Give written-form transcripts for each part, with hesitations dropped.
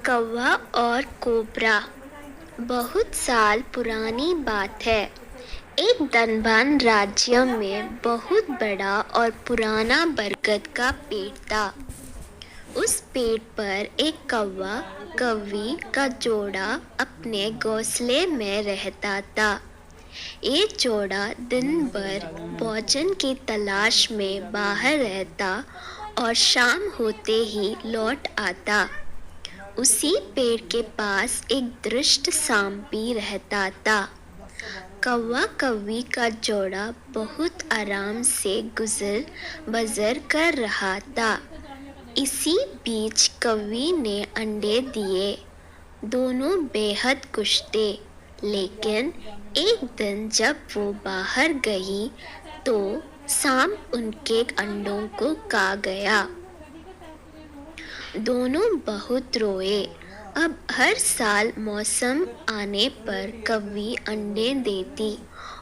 कौवा और कोबरा। बहुत साल पुरानी बात है। एक धनवान राज्य में बहुत बड़ा और पुराना बरगद का पेड़ था। उस पेड़ पर एक कौवा कौवी का जोड़ा अपने घोंसले में रहता था। ये जोड़ा दिन भर भोजन की तलाश में बाहर रहता और शाम होते ही लौट आता। उसी पेड़ के पास एक दुष्ट सांप भी रहता था। कौवा कौवी का जोड़ा बहुत आराम से गुजर बसर कर रहा था। इसी बीच कौवी ने अंडे दिए। दोनों बेहद खुश थे, लेकिन एक दिन जब वो बाहर गई तो सांप उनके अंडों को खा गया। दोनों बहुत रोए। अब हर साल मौसम आने पर कौवी अंडे देती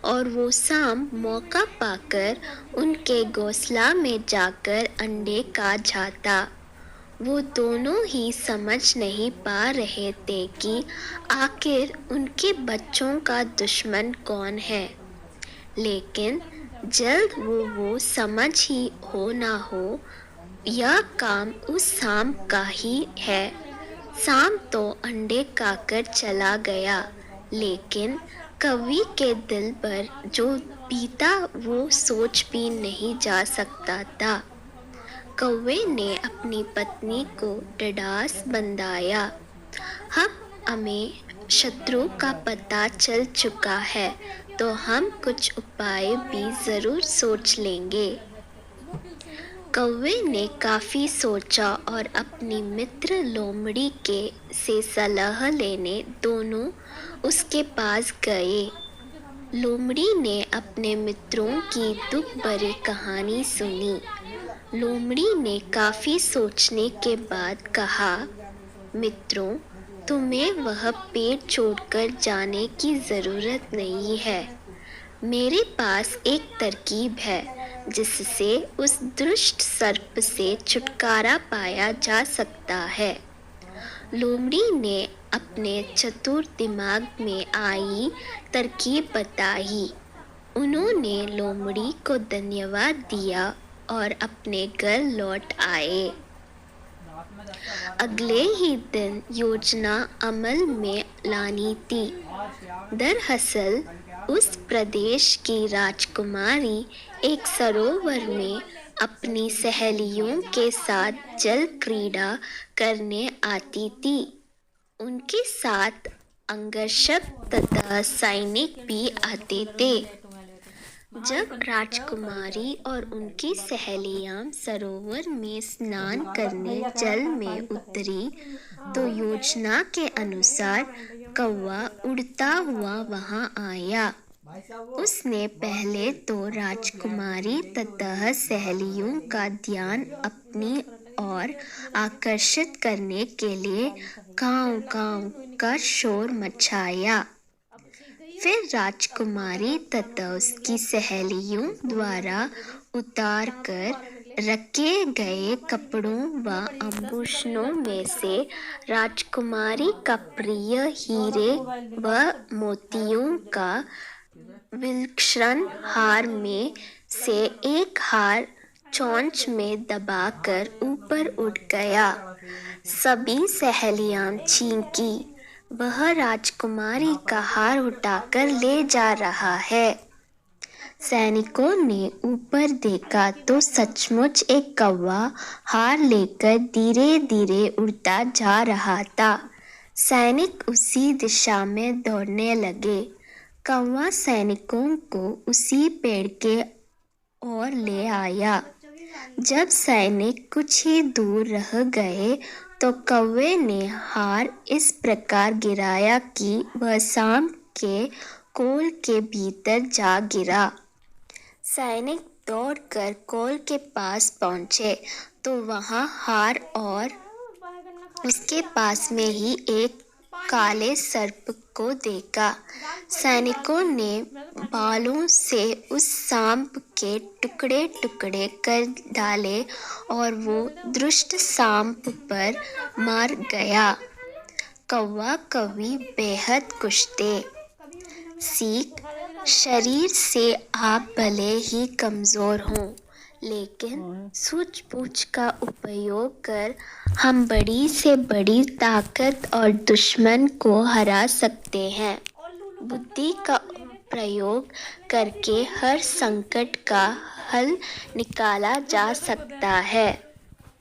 और वो सांप मौका पाकर उनके घोंसला में जाकर अंडे खा जाता। वो दोनों ही समझ नहीं पा रहे थे कि आखिर उनके बच्चों का दुश्मन कौन है, लेकिन जल्द वो समझ ही हो ना हो, यह काम उस सांप का ही है। सांप तो अंडे खाकर चला गया, लेकिन कौवी के दिल पर जो बीता वो सोच भी नहीं जा सकता था। कौवे ने अपनी पत्नी को ढाढ़स बंधाया। हमें शत्रु का पता चल चुका है, तो हम कुछ उपाय भी ज़रूर सोच लेंगे। कौवे ने काफ़ी सोचा और अपनी मित्र लोमड़ी से सलाह लेने दोनों उसके पास गए। लोमड़ी ने अपने मित्रों की दुख भरी कहानी सुनी। लोमड़ी ने काफ़ी सोचने के बाद कहा, मित्रों, तुम्हें वह पेड़ छोड़कर जाने की ज़रूरत नहीं है। मेरे पास एक तरकीब है जिससे उस दुष्ट सर्प से छुटकारा पाया जा सकता है। लोमड़ी ने अपने चतुर दिमाग में आई तरकीब बताई। उन्होंने लोमड़ी को धन्यवाद दिया और अपने घर लौट आए। अगले ही दिन योजना अमल में लानी थी। दरअसल उस प्रदेश की राजकुमारी एक सरोवर में अपनी सहेलियों के साथ जल क्रीड़ा करने आती थी। उनके साथ अंगरक्षक तथा सैनिक भी आते थे। जब राजकुमारी और उनकी सहेलियां सरोवर में स्नान करने जल में उतरी तो योजना के अनुसार कौवा उड़ता हुआ वहां आया। उसने पहले तो राजकुमारी तथा सहेलियों का ध्यान अपनी ओर आकर्षित करने के लिए काँव काँव का शोर मचाया। फिर राजकुमारी तथा उसकी सहेलियों द्वारा उतार कर रखे गए कपड़ों व आभूषणों में से राजकुमारी का प्रिय हीरे व मोतियों का विलक्षण हार में से एक हार चोंच में दबाकर ऊपर उठ गया। सभी सहेलियां चींकी, वह राजकुमारी का हार उठाकर ले जा रहा है। सैनिकों ने ऊपर देखा तो सचमुच एक कौवा हार लेकर धीरे धीरे उड़ता जा रहा था। सैनिक उसी दिशा में दौड़ने लगे। कौवा सैनिकों को उसी पेड़ के ओर ले आया। जब सैनिक कुछ ही दूर रह गए तो कौवे ने हार इस प्रकार गिराया कि वह सांप के कोल के भीतर जा गिरा। सैनिक दौड़कर कोल के पास पहुंचे तो वहां हार और उसके पास में ही एक काले सर्प को देखा। सैनिकों ने बालों से उस सांप के टुकड़े टुकड़े कर डाले और वो दुष्ट सांप पर मार गया। कौवा कौवी बेहद कुश्ते। सीख, शरीर से आप भले ही कमज़ोर हों, लेकिन सूझबूझ का उपयोग कर हम बड़ी से बड़ी ताकत और दुश्मन को हरा सकते हैं। बुद्धि का प्रयोग करके हर संकट का हल निकाला जा सकता है।